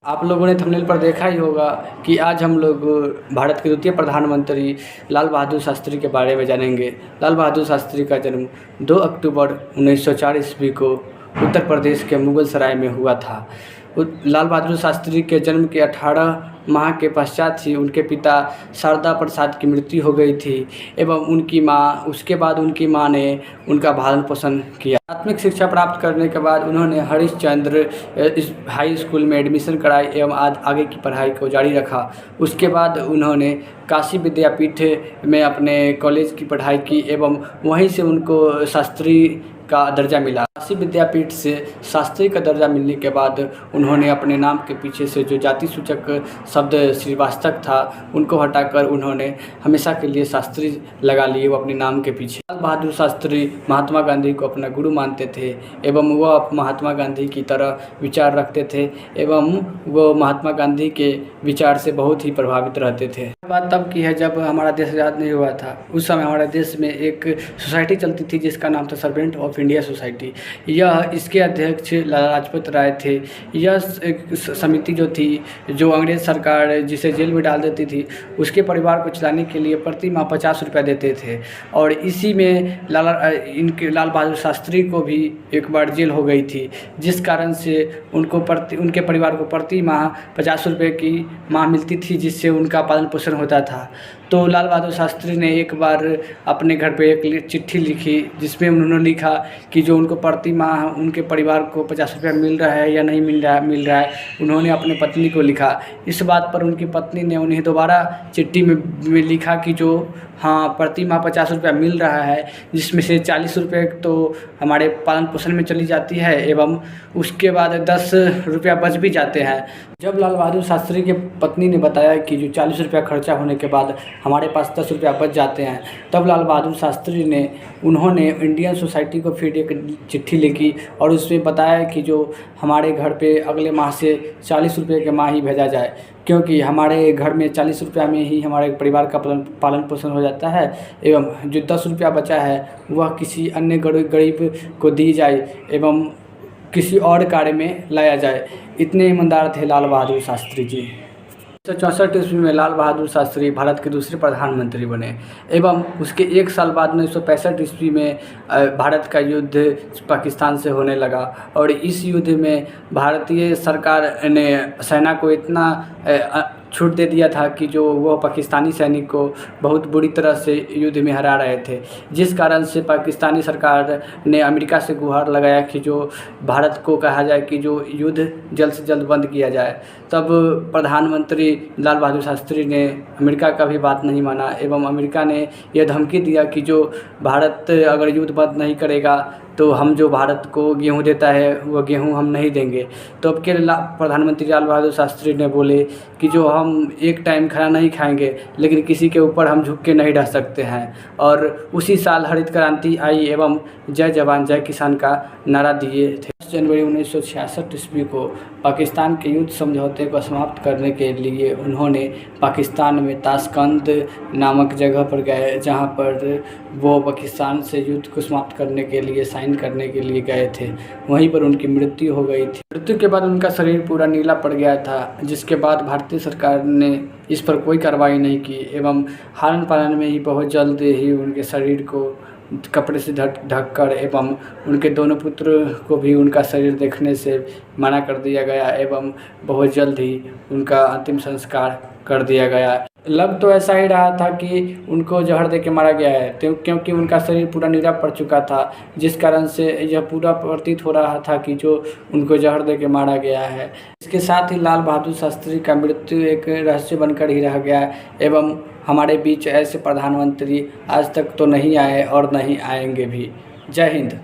आप लोगों ने थंबनेल पर देखा ही होगा कि आज हम लोग भारत के द्वितीय प्रधानमंत्री लाल बहादुर शास्त्री के बारे में जानेंगे। लाल बहादुर शास्त्री का जन्म 2 अक्टूबर 1904 ईस्वी को उत्तर प्रदेश के मुगल सराय में हुआ था। लाल बहादुर शास्त्री के जन्म के 18 माह के पश्चात ही उनके पिता शारदा प्रसाद की मृत्यु हो गई थी एवं उसके बाद उनकी मां ने उनका भरण पोषण किया। प्राथमिक शिक्षा प्राप्त करने के बाद उन्होंने हरिश्चंद्र हाई स्कूल में एडमिशन कराई एवं आगे की पढ़ाई को जारी रखा। उसके बाद उन्होंने काशी विद्यापीठ में अपने कॉलेज की पढ़ाई की एवं वहीं से उनको शास्त्री का दर्जा मिला। काशी विद्यापीठ से शास्त्री का दर्जा मिलने के बाद उन्होंने अपने नाम के पीछे से जो जाति सूचक शब्द श्रीवास्तव था उनको हटाकर उन्होंने हमेशा के लिए शास्त्री लगा लिए वो अपने नाम के पीछे। लाल बहादुर शास्त्री महात्मा गांधी को अपना गुरु मानते थे एवं वह महात्मा गांधी की तरह विचार रखते थे एवं वो महात्मा गांधी के विचार से बहुत ही प्रभावित रहते थे। बात तब की है जब हमारा देश आज़ाद नहीं हुआ था। उस समय हमारे देश में एक सोसाइटी चलती थी जिसका नाम था सर्वेंट ऑफ इंडिया सोसाइटी। इसके अध्यक्ष लाला लाजपत राय थे। यह एक समिति जो थी जो अंग्रेज़ सरकार जिसे जेल में डाल देती थी उसके परिवार को चलाने के लिए प्रति माह 50 रुपये देते थे और इसी में लाल बहादुर शास्त्री को भी एक बार जेल हो गई थी, जिस कारण से उनके परिवार को प्रति माह 50 रुपये की माह मिलती थी जिससे उनका पालन पोषण होता था। तो लाल बहादुर शास्त्री ने एक बार अपने घर पे एक चिट्ठी लिखी जिसमें उन्होंने लिखा कि जो उनको प्रति माह उनके परिवार को 50 रुपया मिल रहा है या नहीं मिल रहा है। उन्होंने अपने पत्नी को लिखा। इस बात पर उनकी पत्नी ने उन्हें दोबारा चिट्ठी में लिखा कि जो हाँ प्रति माह 50 रुपया मिल रहा है जिसमें से 40 रुपये तो हमारे पालन पोषण में चली जाती है एवं उसके बाद 10 रुपया बच भी जाते हैं। जब लाल बहादुर शास्त्री के पत्नी ने बताया कि जो 40 रुपया खर्चा होने के बाद हमारे पास 10 रुपया बच जाते हैं, तब लाल बहादुर शास्त्री ने उन्होंने इंडियन सोसाइटी को फिर एक चिट्ठी लिखी और उसमें बताया कि जो हमारे घर पे अगले माह से 40 रुपये के माह ही भेजा जाए, क्योंकि हमारे घर में 40 रुपया में ही हमारे परिवार का पालन पोषण हो जाता है एवं जो 10 रुपया बचा है वह किसी अन्य गरीब को दी जाए एवं किसी और कार्य में लाया जाए। इतने ईमानदार थे लाल बहादुर शास्त्री जी। 1964 ईस्वी में लाल बहादुर शास्त्री भारत के दूसरे प्रधानमंत्री बने एवं उसके एक साल बाद 1965 ईस्वी में भारत का युद्ध पाकिस्तान से होने लगा और इस युद्ध में भारतीय सरकार ने सेना को इतना छूट दे दिया था कि जो वो पाकिस्तानी सैनिक को बहुत बुरी तरह से युद्ध में हरा रहे थे, जिस कारण से पाकिस्तानी सरकार ने अमेरिका से गुहार लगाया कि जो भारत को कहा जाए कि जो युद्ध जल्द से जल्द बंद किया जाए। तब प्रधानमंत्री लाल बहादुर शास्त्री ने अमेरिका का भी बात नहीं माना एवं अमेरिका ने यह धमकी दिया कि जो भारत अगर युद्ध बंद नहीं करेगा तो हम जो भारत को गेहूं देता है वह गेहूं हम नहीं देंगे। तो अब के प्रधानमंत्री लाल बहादुर शास्त्री ने बोले कि जो हम एक टाइम खाना नहीं खाएंगे लेकिन किसी के ऊपर हम झुक के नहीं रह सकते हैं। और उसी साल हरित क्रांति आई एवं जय जवान जय किसान का नारा दिए थे। 10 जनवरी 1966 ईस्वी को पाकिस्तान के युद्ध समझौते को समाप्त करने के लिए उन्होंने पाकिस्तान में ताशकंद नामक जगह पर गए, जहां पर वो पाकिस्तान से युद्ध को समाप्त करने के लिए साइन करने के लिए गए थे। वहीं पर उनकी मृत्यु हो गई थी। मृत्यु के बाद उनका शरीर पूरा नीला पड़ गया था, जिसके बाद भारतीय सरकार ने इस पर कोई कार्रवाई नहीं की एवं हालन पालन में ही बहुत जल्द ही उनके शरीर को कपड़े से ढक कर एवं उनके दोनों पुत्र को भी उनका शरीर देखने से मना कर दिया गया एवं बहुत जल्द ही उनका अंतिम संस्कार कर दिया गया। लग तो ऐसा ही रहा था कि उनको जहर दे के मारा गया है, क्योंकि उनका शरीर पूरा नीला पड़ चुका था, जिस कारण से यह पूरा प्रतीत हो रहा था कि जो उनको जहर दे के मारा गया है। इसके साथ ही लाल बहादुर शास्त्री का मृत्यु एक रहस्य बनकर ही रह गया एवं हमारे बीच ऐसे प्रधानमंत्री आज तक तो नहीं आए और नहीं आएंगे भी। जय हिंद।